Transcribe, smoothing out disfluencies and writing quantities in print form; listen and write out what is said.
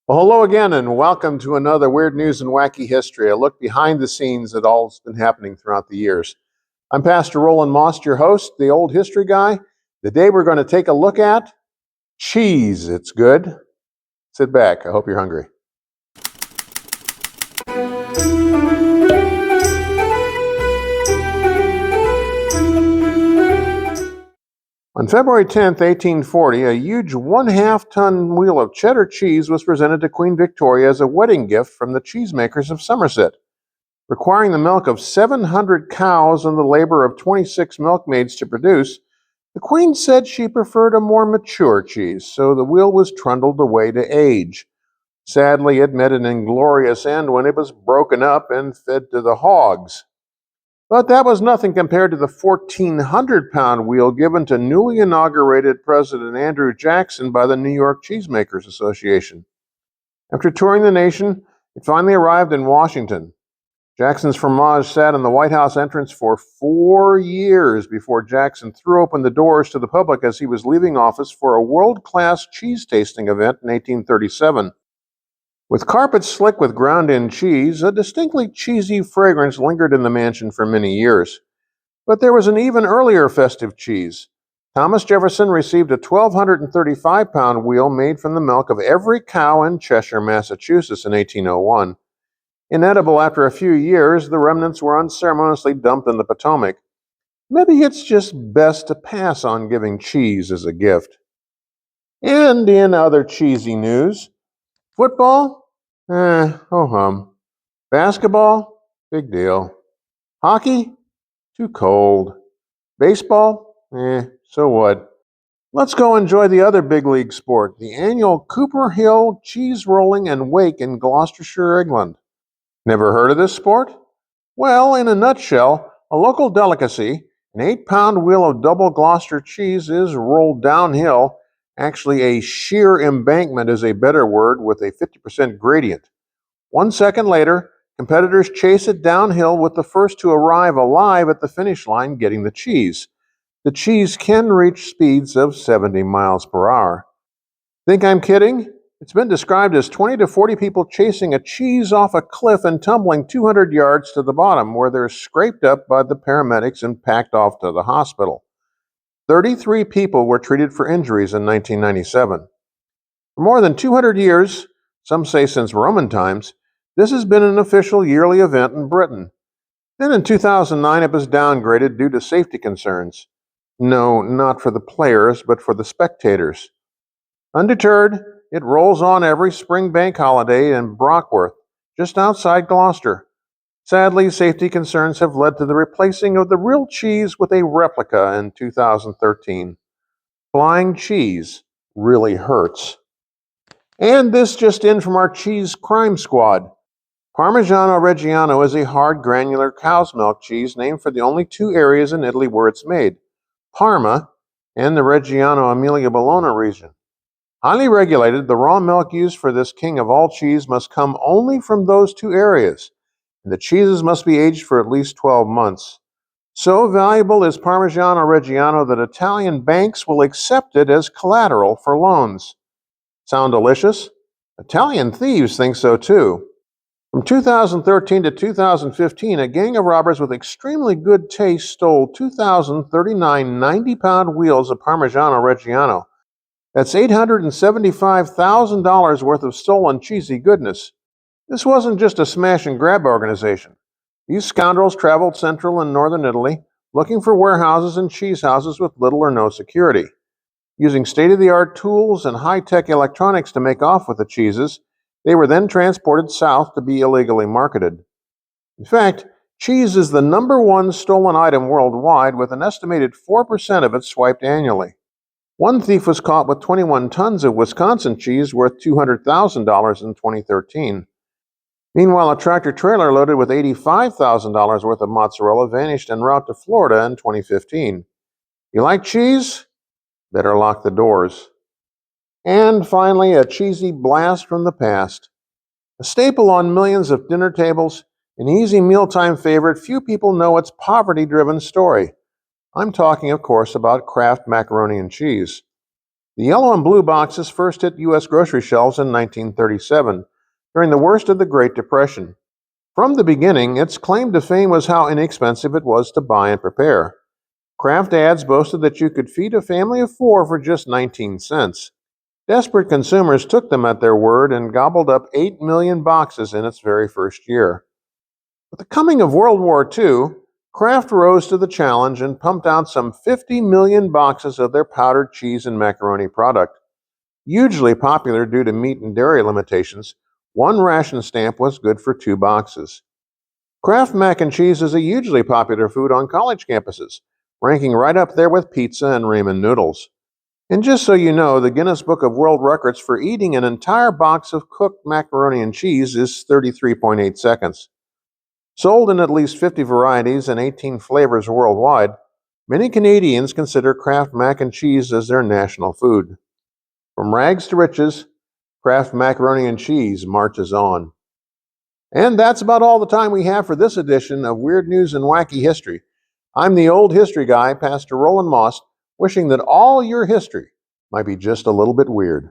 Well, hello again, and welcome to another Weird News and Wacky History, a look behind the scenes at all's been happening throughout the years. I'm Pastor Roland Moss, your host, the old history guy. Today we're going to take a look at cheese. It's good. Sit back. I hope you're hungry. On February 10th, 1840, a huge 1/2-ton wheel of cheddar cheese was presented to Queen Victoria as a wedding gift from the cheesemakers of Somerset. Requiring the milk of 700 cows and the labor of 26 milkmaids to produce, the Queen said she preferred a more mature cheese, so the wheel was trundled away to age. Sadly, it met an inglorious end when it was broken up and fed to the hogs. But that was nothing compared to the 1,400-pound wheel given to newly inaugurated President Andrew Jackson by the New York Cheesemakers Association. After touring the nation, it finally arrived in Washington. Jackson's fromage sat in the White House entrance for 4 years before Jackson threw open the doors to the public as he was leaving office for a world-class cheese tasting event in 1837. With carpets slick with ground-in cheese, a distinctly cheesy fragrance lingered in the mansion for many years. But there was an even earlier festive cheese. Thomas Jefferson received a 1,235-pound wheel made from the milk of every cow in Cheshire, Massachusetts in 1801. Inedible after a few years, the remnants were unceremoniously dumped in the Potomac. Maybe it's just best to pass on giving cheese as a gift. And in other cheesy news, football? Oh hum. Basketball? Big deal. Hockey? Too cold. Baseball? So what? Let's go enjoy the other big league sport, the annual Cooper Hill Cheese Rolling and Wake in Gloucestershire, England. Never heard of this sport? Well, in a nutshell, a local delicacy, an 8-pound wheel of double Gloucester cheese is rolled downhill. Actually, a sheer embankment is a better word with a 50% gradient. 1 second later, competitors chase it downhill with the first to arrive alive at the finish line getting the cheese. The cheese can reach speeds of 70 miles per hour. Think I'm kidding? It's been described as 20 to 40 people chasing a cheese off a cliff and tumbling 200 yards to the bottom, where they're scraped up by the paramedics and packed off to the hospital. 33 people were treated for injuries in 1997. For more than 200 years, some say since Roman times, this has been an official yearly event in Britain. Then in 2009, it was downgraded due to safety concerns. No, not for the players, but for the spectators. Undeterred, it rolls on every spring bank holiday in Brockworth, just outside Gloucester. Sadly, safety concerns have led to the replacing of the real cheese with a replica in 2013. Flying cheese really hurts. And this just in from our cheese crime squad. Parmigiano Reggiano is a hard, granular cow's milk cheese named for the only 2 areas in Italy where it's made, Parma and the Reggiano Emilia Bologna region. Highly regulated, the raw milk used for this king of all cheese must come only from those 2 areas, and the cheeses must be aged for at least 12 months. So valuable is Parmigiano Reggiano that Italian banks will accept it as collateral for loans. Sound delicious? Italian thieves think so too. From 2013 to 2015, a gang of robbers with extremely good taste stole 2,039 90-pound wheels of Parmigiano Reggiano. That's $875,000 worth of stolen cheesy goodness. This wasn't just a smash and grab organization. These scoundrels traveled central and northern Italy, looking for warehouses and cheese houses with little or no security. Using state-of-the-art tools and high-tech electronics to make off with the cheeses, they were then transported south to be illegally marketed. In fact, cheese is the #1 stolen item worldwide, with an estimated 4% of it swiped annually. One thief was caught with 21 tons of Wisconsin cheese worth $200,000 in 2013. Meanwhile, a tractor-trailer loaded with $85,000 worth of mozzarella vanished en route to Florida in 2015. You like cheese? Better lock the doors. And finally, a cheesy blast from the past. A staple on millions of dinner tables, an easy mealtime favorite, few people know its poverty-driven story. I'm talking, of course, about Kraft macaroni and cheese. The yellow and blue boxes first hit U.S. grocery shelves in 1937, during the worst of the Great Depression. From the beginning, its claim to fame was how inexpensive it was to buy and prepare. Kraft ads boasted that you could feed a family of 4 for just 19 cents. Desperate consumers took them at their word and gobbled up 8 million boxes in its very first year. With the coming of World War II, Kraft rose to the challenge and pumped out some 50 million boxes of their powdered cheese and macaroni product. Hugely popular due to meat and dairy limitations, one ration stamp was good for 2 boxes. Kraft mac and cheese is a hugely popular food on college campuses, ranking right up there with pizza and ramen noodles. And just so you know, the Guinness Book of World Records for eating an entire box of cooked macaroni and cheese is 33.8 seconds. Sold in at least 50 varieties and 18 flavors worldwide, many Canadians consider Kraft mac and cheese as their national food. From rags to riches, Kraft macaroni and cheese marches on. And that's about all the time we have for this edition of Weird News and Wacky History. I'm the old history guy, Pastor Roland Moss, wishing that all your history might be just a little bit weird.